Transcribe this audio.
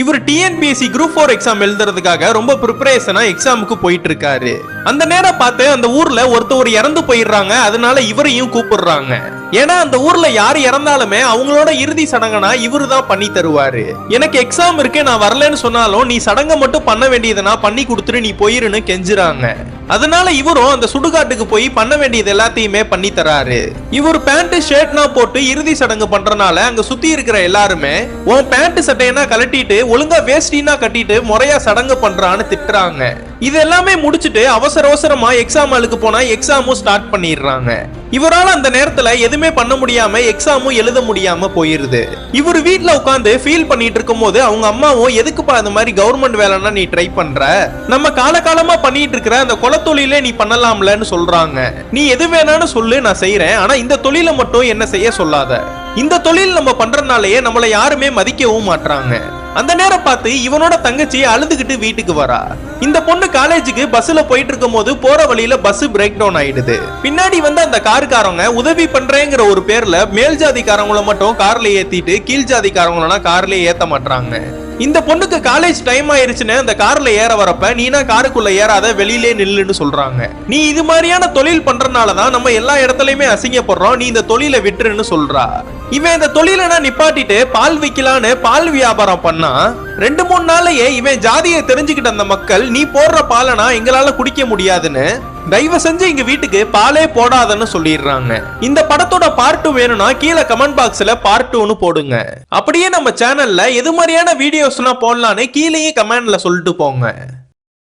இவர் TNPSC group 4 exam எழுதுறதுக்காக ரொம்ப ப்ரிப்பரேஷனா எக்ஸாமுக்கு போயிட்டு இருக்காரு. அந்த நேரம் பார்த்து அந்த ஊர்ல ஒருத்தர் இறந்து போயிடுறாங்க. அதனால இவரையும் கூப்பிடுறாங்க. ஏன்னா அந்த ஊர்ல யார் இறந்தாலுமே அவங்களோட இறுதி சடங்கனா இவரு தான் பண்ணி தருவாரு. எனக்கு எக்ஸாம் இருக்கு நான் வரலன்னு சொன்னாலும் நீ சடங்கை மட்டும் பண்ண வேண்டியதுனா பண்ணி கொடுத்துட்டு நீ போயிருன்னு கெஞ்சுறாங்க. அதனால இவரும் அந்த சுடுகாட்டுக்கு போய் பண்ண வேண்டியது எல்லாத்தையுமே பண்ணி தராரு. இவர் பேண்ட் ஷர்ட்னா போட்டு இறுதி சடங்கு பண்றனால அங்க சுத்தி இருக்கிற எல்லாருமே உன் பேண்ட் சட்டையனா கலட்டிட்டு ஒழுங்கா வேஷ்டினா கட்டிட்டு முறையா சடங்கு பண்றான்னு திட்டுறாங்க. இது எல்லாமே முடிச்சிட்டு அவசர அவசரமா எக்ஸாம் ஹாலுக்கு போனா எக்ஸாமும் ஸ்டார்ட் பண்ணிடுறாங்க. இவரால அந்த நேரத்துல எதுவுமே பண்ண முடியாம எக்ஸாமும் எழுத முடியாம போயிருது. இவர் வீட்டுல உட்காந்து ஃபீல் பண்ணிட்டு இருக்கும் போது அவங்க அம்மாவும் எதுக்குப்பா அந்த மாதிரி கவர்மெண்ட் வேலைன்னா நீ ட்ரை பண்ற, நம்ம காலகாலமா பண்ணிட்டு இருக்கிற அந்த தொழிலே நீ பண்ணலாம்லன்னு சொல்றாங்க. நீ எது வேணான்னு சொல்லு நான் செய்யறேன், ஆனா இந்த தொழிலை மட்டும் என்ன செய்ய சொல்லாத. இந்த தொழில் நம்ம பண்றதுனாலயே நம்மளை யாருமே மதிக்கவும் மாட்டாங்க. அந்த நேரம் பார்த்து இவனோட தங்கச்சி அழுதுகிட்டு வீட்டுக்கு வரா. இந்த பொண்ணு காலேஜுக்கு பஸ்ல போயிட்டு இருக்கும் போது போற வழியில பஸ் பிரேக் டவுன் ஆயிடுது. பின்னாடி வந்து அந்த காருக்காரங்க உதவி பண்றேங்கிற ஒரு பேர்ல மேல் ஜாதிக்காரங்களை மட்டும் கார்ல ஏத்திட்டு கீழ் ஜாதிக்காரங்களா கார்ல ஏத்த மாட்டாங்க. இந்த பொண்ணுக்கு காலேஜ் டைம் ஆயிருச்சுன்னு அந்த கார்ல ஏற வரப்ப நீனா காருக்குள்ள ஏறாத வெளியிலே நில்லுன்னு சொல்றாங்க. நீ இது மாதிரியான தொழில் பண்றதுனாலதான் நம்ம எல்லா இடத்துலயுமே அசிங்கப்படுறோம், நீ இந்த தொழிலை விட்டுருன்னு சொல்றா. இவன் இந்த தொழிலை நிப்பாட்டிட்டு பால் விக்கலான்னு பால் வியாபாரம் பண்ணா 2-3 நாளையே இவன் ஜாதியை தெரிஞ்சுக்கிட்ட அந்த மக்கள் நீ போடுற பாலனா எங்களால குடிக்க முடியாதுன்னு தயவு செஞ்சு எங்க வீட்டுக்கு பாலே போடாதன்னு சொல்லிடுறாங்க. இந்த படத்தோட பார்ட் 2 வேணும்னா கீழே கமெண்ட் பாக்ஸ்ல பார்ட் 2ன்னு போடுங்க. அப்படியே நம்ம சேனல்ல எது மாதிரியான வீடியோஸ்னா போடலான்னு கீழேயே கமெண்ட்ல சொல்லிட்டு போங்க.